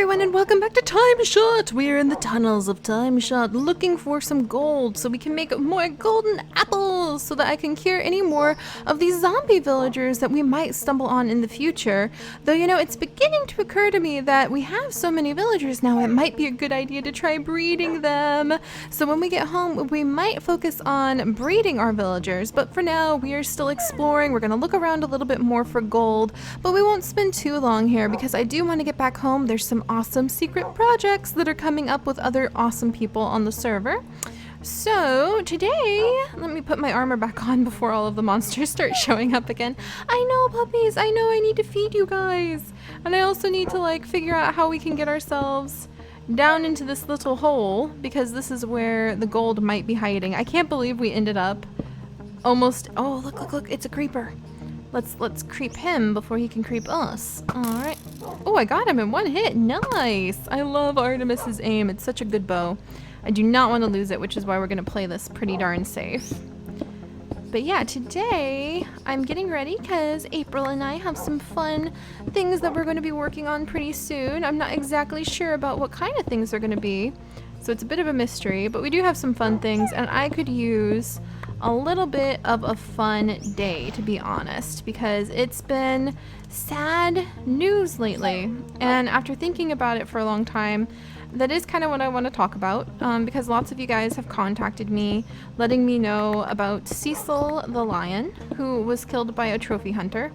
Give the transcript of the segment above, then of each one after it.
everyone, and welcome back to Timeshot! We're in the tunnels of Timeshot looking for some gold so we can make more golden apples so that I can cure any more of these zombie villagers that we might stumble on in the future. Though, you know, it's beginning to occur to me that we have so many villagers now, it might be a good idea to try breeding them. So when we get home, we might focus on breeding our villagers, but for now, we are still exploring. We're going to look around a little bit more for gold, but we won't spend too long here because I do want to get back home. There's some awesome secret projects that are coming up with other awesome people on the server. So today, let me put my armor back on before all of the monsters start showing up again. I know, puppies, I know I need to feed you guys. And I also need to like figure out how we can get ourselves down into this little hole because this is where the gold might be hiding. I can't believe we ended up almost, oh, look, it's a creeper. Let's creep him before he can creep us. Alright. Oh, I got him in one hit. Nice. I love Artemis's aim. It's such a good bow. I do not want to lose it, which is why we're going to play this pretty darn safe. But yeah, today I'm getting ready because April and I have some fun things that we're going to be working on pretty soon. I'm not exactly sure about what kind of things they're going to be, so it's a bit of a mystery, but we do have some fun things, and I could use a little bit of a fun day, to be honest, because it's been sad news lately, and after thinking about it for a long time, that is kind of what I want to talk about, because lots of you guys have contacted me letting me know about Cecil the lion, who was killed by a trophy hunter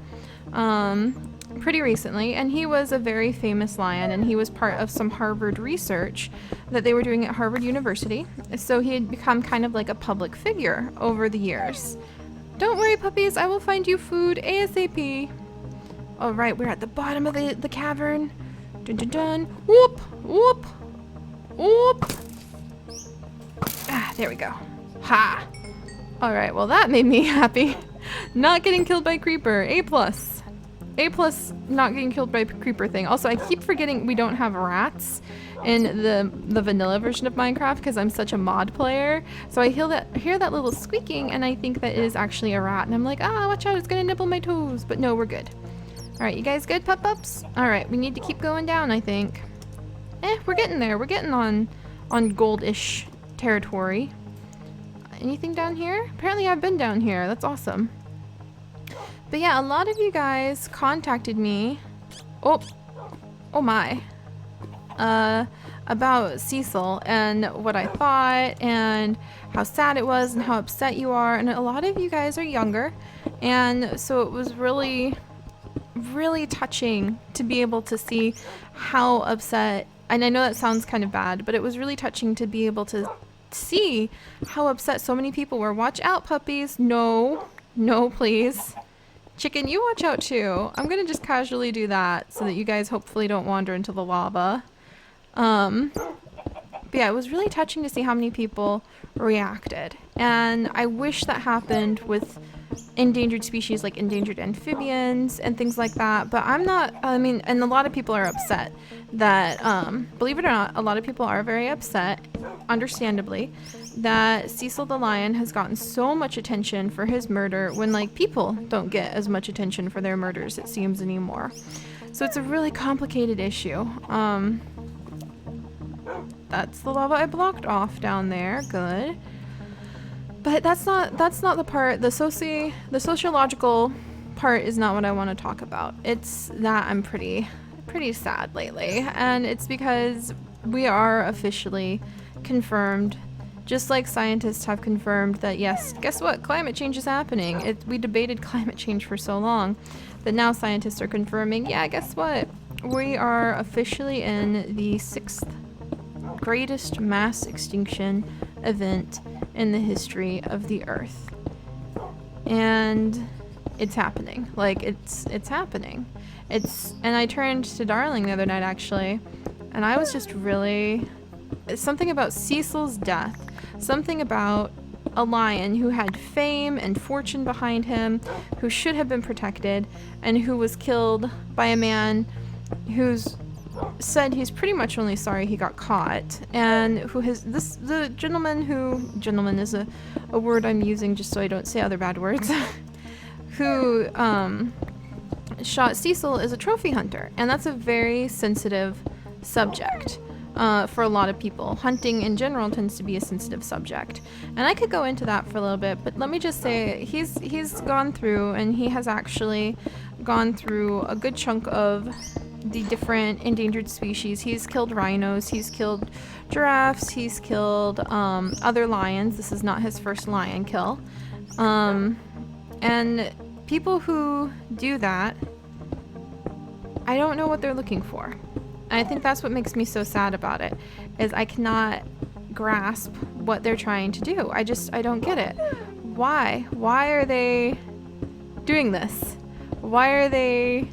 pretty recently, and he was a very famous lion, and he was part of some Harvard research that they were doing at Harvard University, so he had become kind of like a public figure over the years. Don't worry, puppies, I will find you food ASAP. Alright, we're at the bottom of the cavern. Dun dun dun. Whoop! Whoop! Whoop! Ah, there we go. Ha! Alright, well that made me happy. Not getting killed by creeper. A+. A+, not getting killed by a creeper thing. Also, I keep forgetting we don't have rats in the vanilla version of Minecraft because I'm such a mod player. So I hear that little squeaking and I think that it is actually a rat. And I'm like, ah, watch out, it's gonna nibble my toes. But no, we're good. Alright, you guys good, pup-ups? Alright, we need to keep going down, I think. We're getting there. We're getting on gold-ish territory. Anything down here? Apparently I've been down here. That's awesome. But yeah, a lot of you guys contacted me, oh my, about Cecil and what I thought and how sad it was and how upset you are. And a lot of you guys are younger. And so it was really, really touching to be able to see how upset, and I know that sounds kind of bad, but it was really touching to be able to see how upset so many people were. Watch out, puppies. No, please. Chicken, you watch out too. I'm gonna just casually do that so that you guys hopefully don't wander into the lava. But yeah, it was really touching to see how many people reacted. And I wish that happened with endangered species like endangered amphibians and things like that. But I'm not, and a lot of people are upset that, believe it or not, a lot of people are very upset, understandably, that Cecil the lion has gotten so much attention for his murder when like people don't get as much attention for their murders, it seems, anymore. So it's a really complicated issue. That's the lava I blocked off down there. Good. But that's not the part. The sociological part is not what I want to talk about. It's that I'm pretty sad lately, and it's because we are officially confirmed, just like scientists have confirmed that yes, guess what? Climate change is happening. We debated climate change for so long that now scientists are confirming, yeah, guess what? We are officially in the 6th greatest mass extinction event in the history of the Earth. And it's happening. Like, it's happening. And I turned to Darling the other night, actually, and I was just really, something about Cecil's death, something about a lion who had fame and fortune behind him, who should have been protected, and who was killed by a man who's said he's pretty much only sorry he got caught, and who has the gentleman is a word I'm using just so I don't say other bad words, who shot Cecil is a trophy hunter, and that's a very sensitive subject. For a lot of people, hunting in general tends to be a sensitive subject, and I could go into that for a little bit, but let me just say he's gone through, and he has actually gone through a good chunk of the different endangered species. He's killed rhinos, he's killed giraffes, he's killed other lions. This is not his first lion kill, and people who do that, I don't know what they're looking for. I think that's what makes me so sad about it, is I cannot grasp what they're trying to do. I don't get it. Why? Why are they doing this? Why are they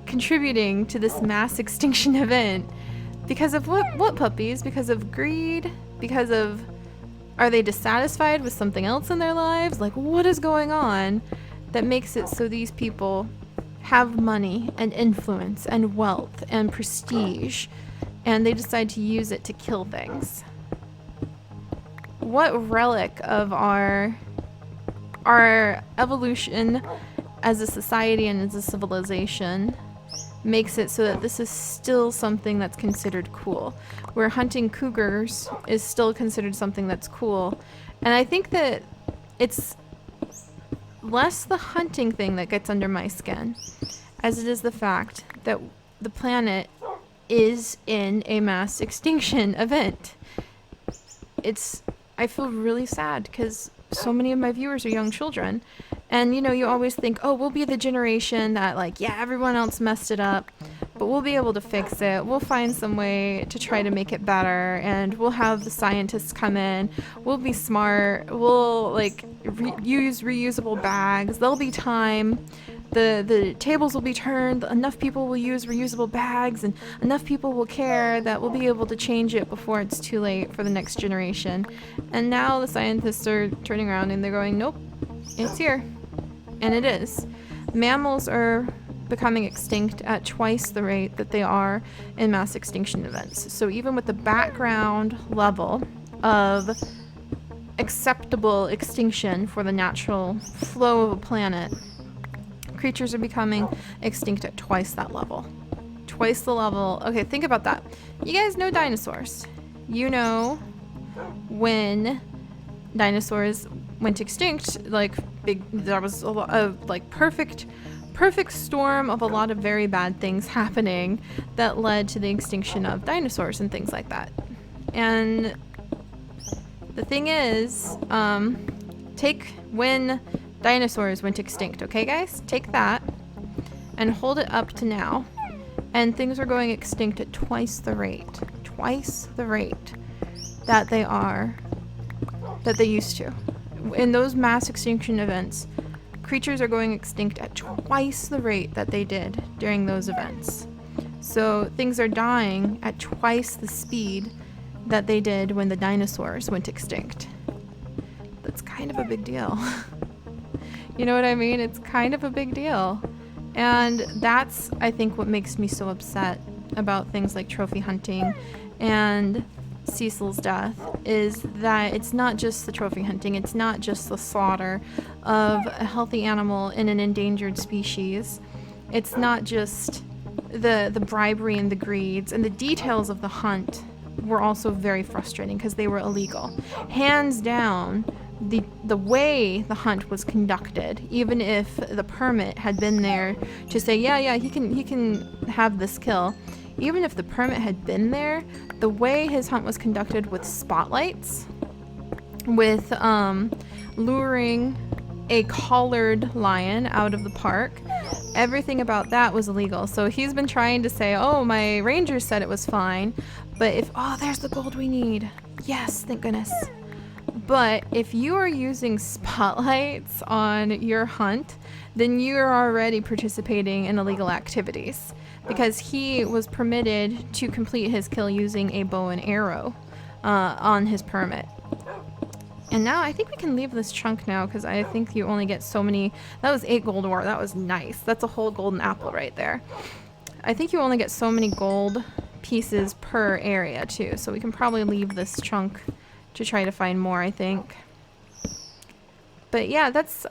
contributing to this mass extinction event? Because of what puppies? Because of greed? Because of, are they dissatisfied with something else in their lives? Like, what is going on that makes it so these people have money and influence and wealth and prestige, and they decide to use it to kill things? What relic of our evolution as a society and as a civilization makes it so that this is still something that's considered cool, where hunting cougars is still considered something that's cool? And I think that it's less the hunting thing that gets under my skin, as it is the fact that the planet is in a mass extinction event. I feel really sad because so many of my viewers are young children, and you know, you always think, oh, we'll be the generation that, like, yeah, everyone else messed it up, but we'll be able to fix it. We'll find some way to try to make it better, and we'll have the scientists come in. We'll be smart. We'll like use reusable bags. There'll be time. The tables will be turned. Enough people will use reusable bags, and enough people will care that we'll be able to change it before it's too late for the next generation. And now the scientists are turning around and they're going, nope, it's here. And it is. Mammals are becoming extinct at twice the rate that they are in mass extinction events. So even with the background level of acceptable extinction for the natural flow of a planet, creatures are becoming extinct at twice that level. Twice the level. Okay, think about that. You guys know dinosaurs. You know when dinosaurs went extinct, like there was a lot of like perfect storm of a lot of very bad things happening that led to the extinction of dinosaurs and things like that. And the thing is, take when dinosaurs went extinct, okay guys? Take that and hold it up to now, and things are going extinct at twice the rate that they used to. In those mass extinction events, creatures are going extinct at twice the rate that they did during those events. So things are dying at twice the speed that they did when the dinosaurs went extinct. That's kind of a big deal. You know what I mean? It's kind of a big deal. And that's, I think, what makes me so upset about things like trophy hunting and Cecil's death, is that it's not just the trophy hunting, it's not just the slaughter of a healthy animal in an endangered species. It's not just the bribery and the greeds, and the details of the hunt were also very frustrating because they were illegal. Hands down, the way the hunt was conducted, even if the permit had been there to say, yeah, he can have this kill, even if the permit had been there, the way his hunt was conducted with spotlights, with luring a collared lion out of the park, everything about that was illegal. So he's been trying to say, oh, my rangers said it was fine, but there's the gold we need. Yes, thank goodness. But if you are using spotlights on your hunt, then you are already participating in illegal activities, because he was permitted to complete his kill using a bow and arrow on his permit. And now I think we can leave this chunk now, because I think you only get so many. That was 8 gold ore. That was nice. That's a whole golden apple right there. I think you only get so many gold pieces per area too, so we can probably leave this chunk to try to find more, I think. But yeah, that's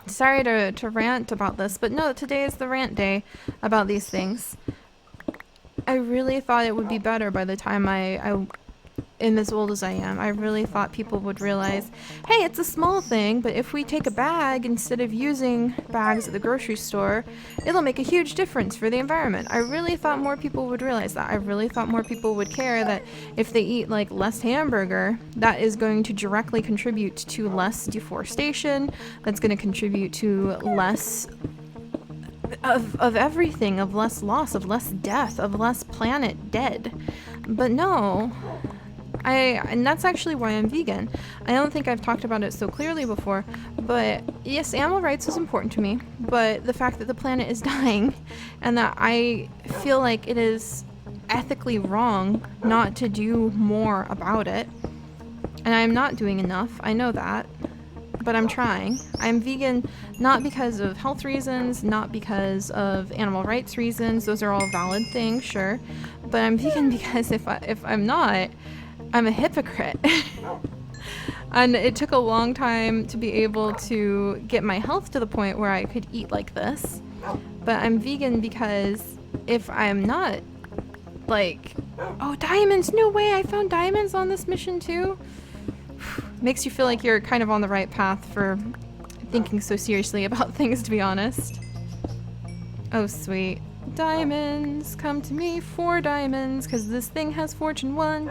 sorry to rant about this, but no, today is the rant day about these things. I really thought it would be better by the time I am as old as I am. I really thought people would realize, hey, it's a small thing, but if we take a bag instead of using bags at the grocery store, it'll make a huge difference for the environment. I really thought more people would realize that. I really thought more people would care that if they eat like less hamburger, that is going to directly contribute to less deforestation, that's going to contribute to less of everything, of less loss, of less death, of less planet dead. But no, and that's actually why I'm vegan. I don't think I've talked about it so clearly before, but yes, animal rights is important to me, but the fact that the planet is dying and that I feel like it is ethically wrong not to do more about it, and I'm not doing enough, I know that, but I'm trying. I'm vegan not because of health reasons, not because of animal rights reasons. Those are all valid things, sure, but I'm vegan because if I'm not, I'm a hypocrite. And it took a long time to be able to get my health to the point where I could eat like this. But I'm vegan because if I'm not, like, oh, diamonds, no way, I found diamonds on this mission too. Makes you feel like you're kind of on the right path for thinking so seriously about things, to be honest. Oh, sweet. Diamonds, come to me for diamonds, because this thing has fortune 1.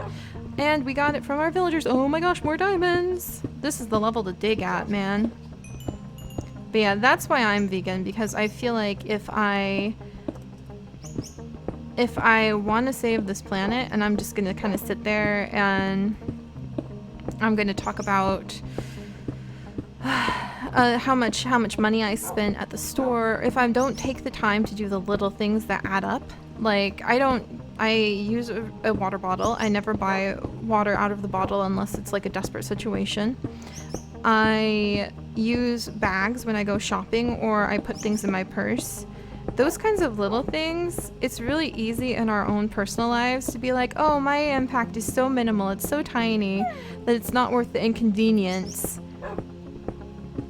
And we got it from our villagers. Oh my gosh, more diamonds. This is the level to dig at, man. But yeah, that's why I'm vegan, because I feel like if I want to save this planet, and I'm just going to kind of sit there and I'm going to talk about how much money I spent at the store, if I don't take the time to do the little things that add up. Like, I use a water bottle. I never buy water out of the bottle unless it's like a desperate situation. I use bags when I go shopping, or I put things in my purse. Those kinds of little things, it's really easy in our own personal lives to be like, oh, my impact is so minimal, it's so tiny, that it's not worth the inconvenience.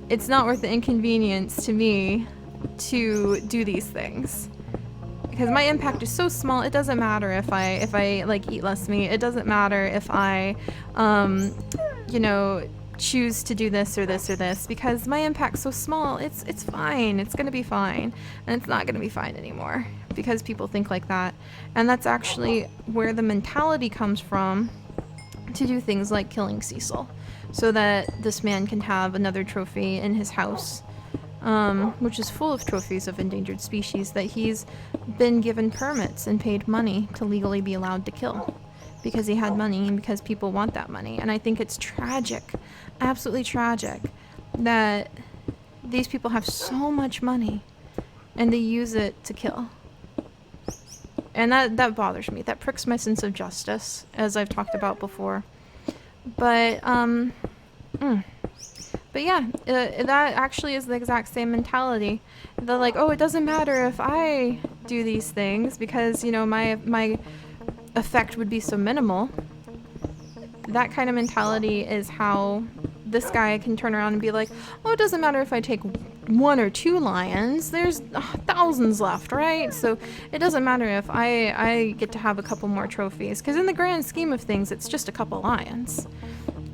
It's not worth the inconvenience to me to do these things. Because my impact is so small, it doesn't matter if I like eat less meat. It doesn't matter if I, choose to do this or this or this, because my impact's so small. It's fine. It's gonna be fine, and it's not gonna be fine anymore because people think like that. And that's actually where the mentality comes from to do things like killing Cecil, so that this man can have another trophy in his house. Which is full of trophies of endangered species that he's been given permits and paid money to legally be allowed to kill, because he had money and because people want that money. And I think it's tragic, absolutely tragic, that these people have so much money and they use it to kill. And that bothers me. That pricks my sense of justice, as I've talked about before. But yeah, that actually is the exact same mentality. They're like, oh, it doesn't matter if I do these things because, my effect would be so minimal. That kind of mentality is how this guy can turn around and be like, oh, it doesn't matter if I take 1 or 2 lions. There's thousands left, right? So it doesn't matter if I get to have a couple more trophies, because in the grand scheme of things, it's just a couple lions.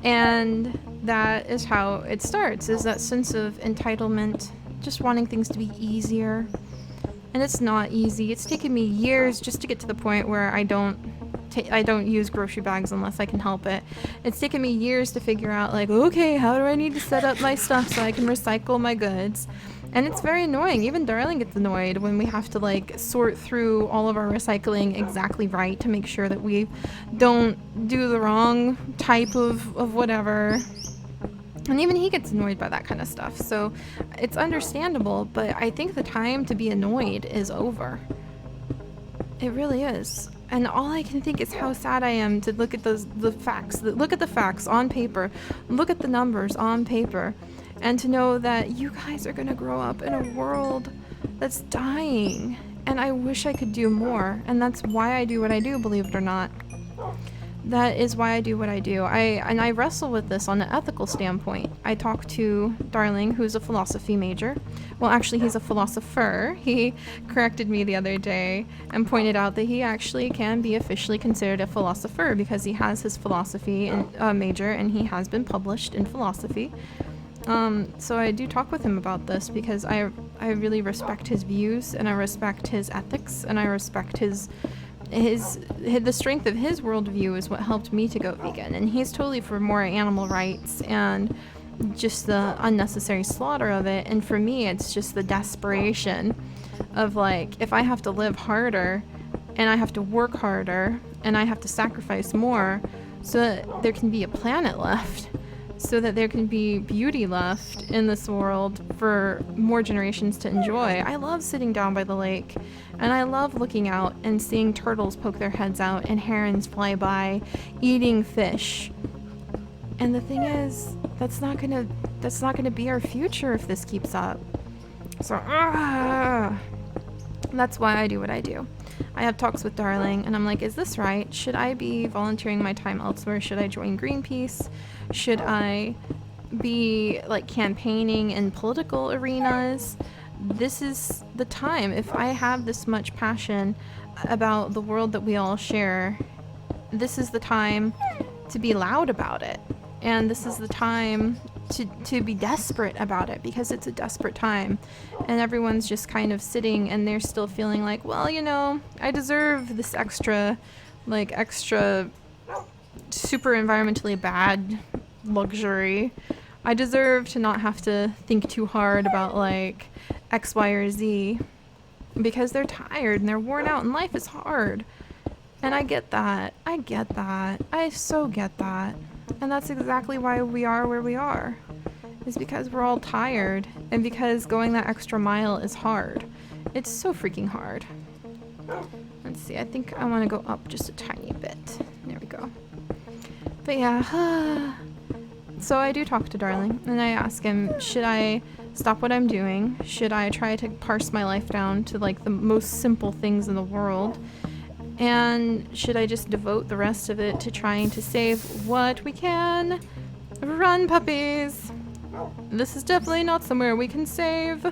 And that is how it starts, is that sense of entitlement, just wanting things to be easier. And it's not easy. It's taken me years just to get to the point where I don't use grocery bags unless I can help it. It's taken me years to figure out, like, okay, how do I need to set up my stuff so I can recycle my goods? And it's very annoying. Even Darling gets annoyed when we have to, like, sort through all of our recycling exactly right to make sure that we don't do the wrong type of whatever. And even he gets annoyed by that kind of stuff. So it's understandable, but I think the time to be annoyed is over. It really is. And all I can think is how sad I am to look at the facts on paper, look at the numbers on paper, and to know that you guys are going to grow up in a world that's dying. And I wish I could do more. And that's why I do what I do, believe it or not. That is why I do what I do. I wrestle with this on an ethical standpoint. I talk to Darling, who's a philosophy major. Well, actually, he's a philosopher. He corrected me the other day and pointed out that he actually can be officially considered a philosopher because he has his philosophy major and he has been published in philosophy. So I do talk with him about this because I really respect his views and I respect his ethics and I respect the strength of his worldview is what helped me to go vegan, and he's totally for more animal rights and just the unnecessary slaughter of it. And for me, it's just the desperation of like, if I have to live harder and I have to work harder and I have to sacrifice more so that there can be a planet left, so that there can be beauty left in this world for more generations to enjoy. I love sitting down by the lake, and I love looking out and seeing turtles poke their heads out and herons fly by, eating fish. And the thing is, that's not gonna be our future if this keeps up. So, that's why I do what I do. I have talks with Darling, and I'm like, is this right? Should I be volunteering my time elsewhere? Should I join Greenpeace? Should I be like campaigning in political arenas? This is the time. If I have this much passion about the world that we all share, this is the time to be loud about it. And this is the time to be desperate about it, because it's a desperate time. And everyone's just kind of sitting and they're still feeling like, well, you know, I deserve this extra super environmentally bad luxury. I deserve to not have to think too hard about like X, Y, or Z, because they're tired and they're worn out and life is hard. And I get that. I so get that. And that's exactly why we are where we are. Is because we're all tired, and because going that extra mile is hard. It's so freaking hard. Let's see, I think I want to go up just a tiny bit. There we go. But yeah, so I do talk to Darling, and I ask him, should I stop what I'm doing? Should I try to parse my life down to like the most simple things in the world? And should I just devote the rest of it to trying to save what we can? Run, puppies! This is definitely not somewhere we can save.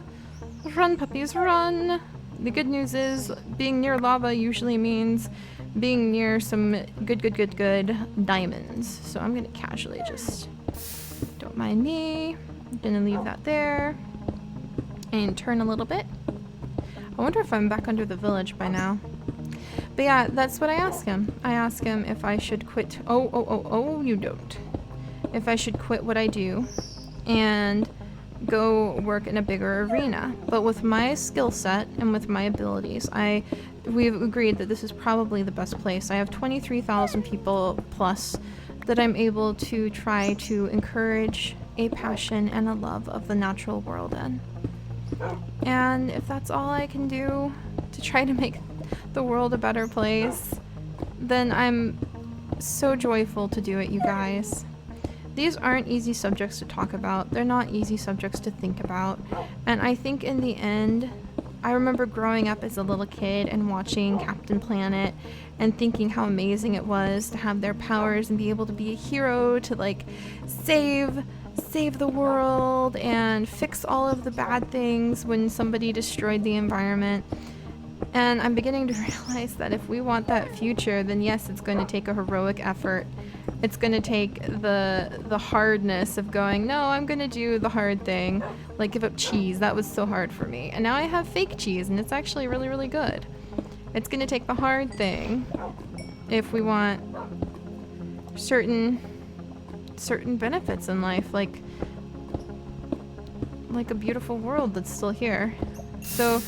Run, puppies, run! The good news is, being near lava usually means being near some good diamonds. So I'm gonna casually just, don't mind me. I'm gonna leave that there. And turn a little bit. I wonder if I'm back under the village by now. But yeah, that's what I ask him. I ask him if I should quit. Oh, you don't. If I should quit what I do and go work in a bigger arena. But with my skill set and with my abilities, we've agreed that this is probably the best place. I have 23,000 people plus that I'm able to try to encourage a passion and a love of the natural world in. And if that's all I can do to try to make the world a better place, then I'm so joyful to do it, you guys. These aren't easy subjects to talk about. They're not easy subjects to think about. And I think in the end, I remember growing up as a little kid and watching Captain Planet and thinking how amazing it was to have their powers and be able to be a hero to like save the world and fix all of the bad things when somebody destroyed the environment. And I'm beginning to realize that if we want that future, then yes, it's going to take a heroic effort. It's going to take the hardness of going, no, I'm going to do the hard thing, like give up cheese. That was so hard for me. And now I have fake cheese, and it's actually really, really good. It's going to take the hard thing if we want certain benefits in life, like a beautiful world that's still here. So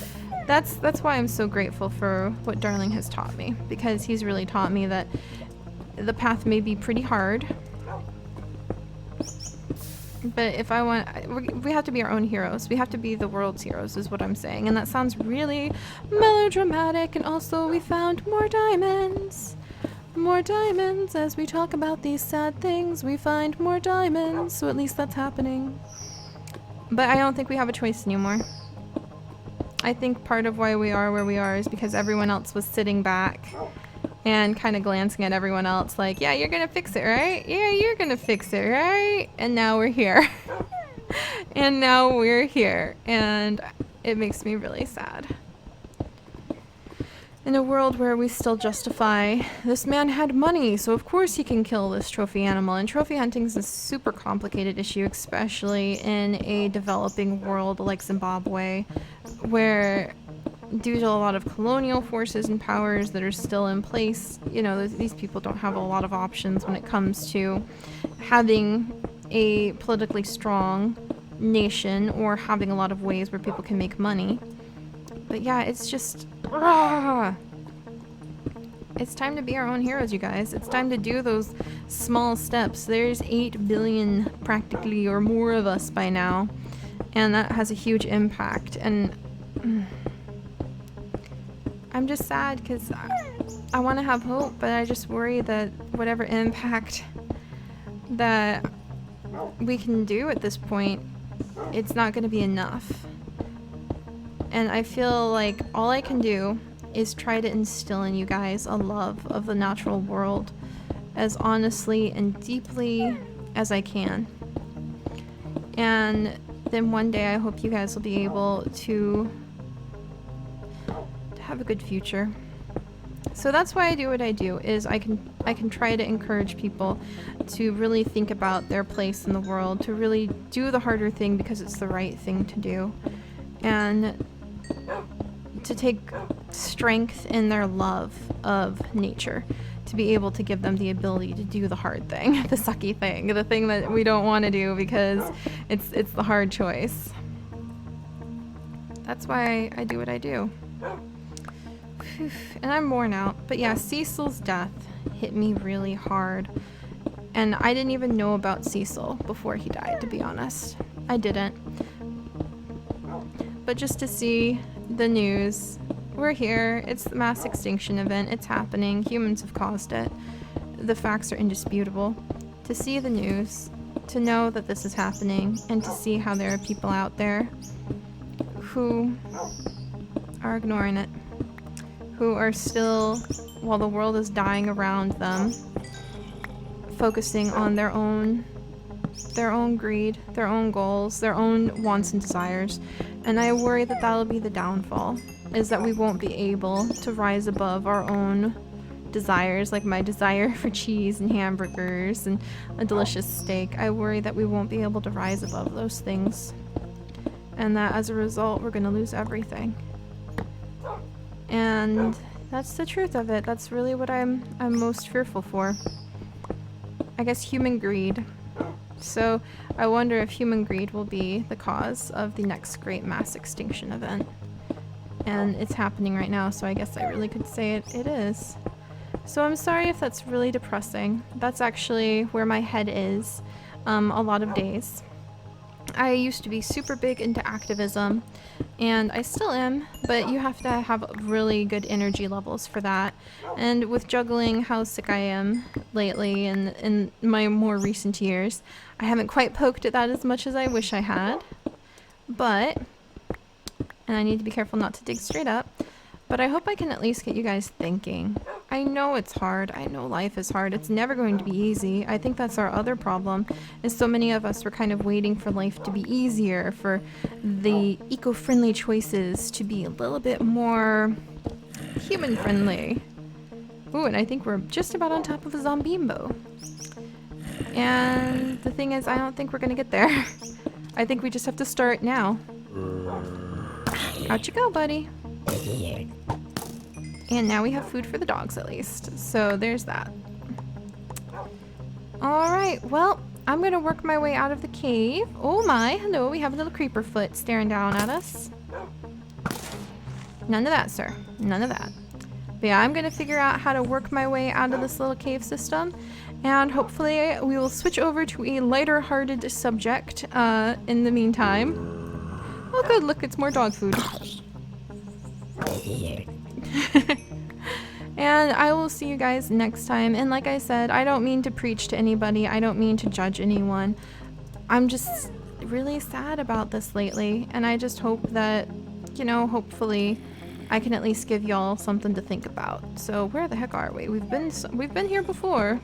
that's why I'm so grateful for what Darling has taught me, because he's really taught me that the path may be pretty hard, but if I want, we have to be our own heroes. We have to be the world's heroes, is what I'm saying. And that sounds really melodramatic. And also, we found more diamonds. More diamonds. As we talk about these sad things, we find more diamonds. So at least that's happening. But I don't think we have a choice anymore. I think part of why we are where we are is because everyone else was sitting back and kind of glancing at everyone else like, yeah, you're gonna fix it, right? Yeah, you're gonna fix it, right? And now we're here. And now we're here, and it makes me really sad. In a world where we still justify, this man had money, so of course he can kill this trophy animal. And trophy hunting is a super complicated issue, especially in a developing world like Zimbabwe, where due to a lot of colonial forces and powers that are still in place, you know, these people don't have a lot of options when it comes to having a politically strong nation or having a lot of ways where people can make money. But yeah, it's just... It's time to be our own heroes, you guys. It's time to do those small steps. There's 8 billion practically or more of us by now, and that has a huge impact. And I'm just sad because I want to have hope, but I just worry that whatever impact that we can do at this point, it's not going to be enough. And I feel like all I can do is try to instill in you guys a love of the natural world as honestly and deeply as I can. And then one day I hope you guys will be able to have a good future. So that's why I do what I do, is I can try to encourage people to really think about their place in the world, to really do the harder thing because it's the right thing to do, and to take strength in their love of nature, to be able to give them the ability to do the hard thing, the sucky thing, the thing that we don't want to do because it's the hard choice. That's why I do what I do. And I'm worn out. But yeah, Cecil's death hit me really hard. And I didn't even know about Cecil before he died, to be honest. I didn't. But just to see the news, we're here, it's the mass extinction event, it's happening, humans have caused it. The facts are indisputable. To see the news, to know that this is happening, and to see how there are people out there who are ignoring it, who are still, while the world is dying around them, focusing on their own greed, their own goals, their own wants and desires. And I worry that that'll be the downfall, is that we won't be able to rise above our own desires, like my desire for cheese and hamburgers and a delicious steak. I worry that we won't be able to rise above those things, and that as a result we're going to lose everything. And that's the truth of it. That's really what I'm most fearful for. I guess human greed. So I wonder if human greed will be the cause of the next great mass extinction event. And it's happening right now, so I guess I really could say it is. So I'm sorry if that's really depressing. That's actually where my head is a lot of days. I used to be super big into activism, and I still am, but you have to have really good energy levels for that. And with juggling how sick I am lately and in my more recent years, I haven't quite poked at that as much as I wish I had. But, and I need to be careful not to dig straight up, but I hope I can at least get you guys thinking. I know it's hard. I know life is hard. It's never going to be easy. I think that's our other problem, is so many of us were kind of waiting for life to be easier, for the eco-friendly choices to be a little bit more human-friendly. Ooh, and I think we're just about on top of a zombimbo. And the thing is, I don't think we're gonna get there. I think we just have to start now. Out you go, buddy. And now we have food for the dogs, at least. So there's that. Alright, well, I'm gonna work my way out of the cave. Oh my, hello, we have a little creeper foot staring down at us. None of that, sir. None of that. But yeah, I'm gonna figure out how to work my way out of this little cave system. And hopefully we will switch over to a lighter-hearted subject in the meantime. Oh good, look, it's more dog food. And I will see you guys next time. And like I said, I don't mean to preach to anybody. I don't mean to judge anyone. I'm just really sad about this lately. And I just hope that, you know, hopefully I can at least give y'all something to think about. So where the heck are we? We've been here before.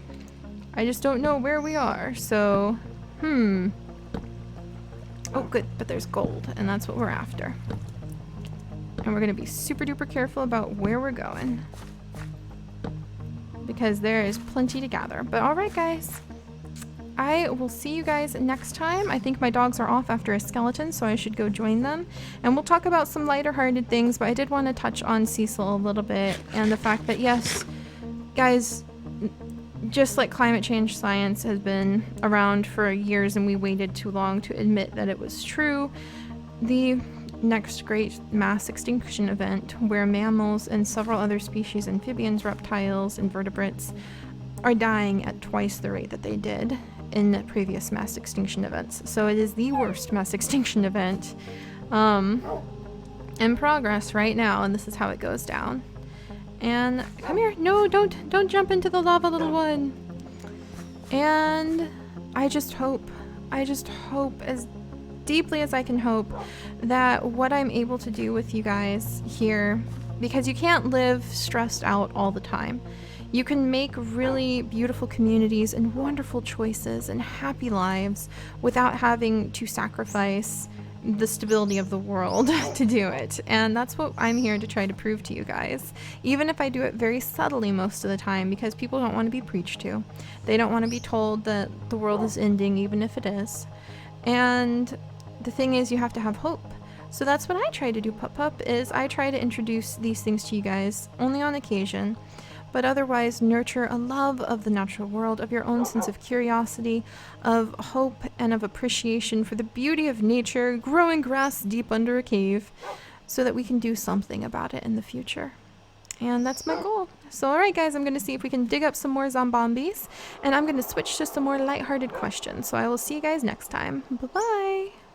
I just don't know where we are. So, oh good, but there's gold, and that's what we're after. And we're gonna be super duper careful about where we're going, because there is plenty to gather. But all right, guys. I will see you guys next time. I think my dogs are off after a skeleton, so I should go join them. And we'll talk about some lighter-hearted things, but I did want to touch on Cecil a little bit, and the fact that, yes, guys, just like climate change science has been around for years and we waited too long to admit that it was true, the next great mass extinction event, where mammals and several other species, amphibians, reptiles, invertebrates, are dying at twice the rate that they did in previous mass extinction events. So it is the worst mass extinction event in progress right now, and this is how it goes down. And come here. No, don't jump into the lava, little one. And I just hope as deeply as I can hope that what I'm able to do with you guys here, because you can't live stressed out all the time. You can make really beautiful communities and wonderful choices and happy lives without having to sacrifice the stability of the world to do it. And that's what I'm here to try to prove to you guys. Even if I do it very subtly most of the time, because people don't want to be preached to. They don't want to be told that the world is ending, even if it is. And the thing is, you have to have hope. So that's what I try to do, Pup, is I try to introduce these things to you guys only on occasion, but otherwise nurture a love of the natural world, of your own sense of curiosity, of hope, and of appreciation for the beauty of nature, growing grass deep under a cave, so that we can do something about it in the future. And that's my goal. So alright guys, I'm going to see if we can dig up some more zombies, and I'm going to switch to some more lighthearted questions. So I will see you guys next time. Bye-bye!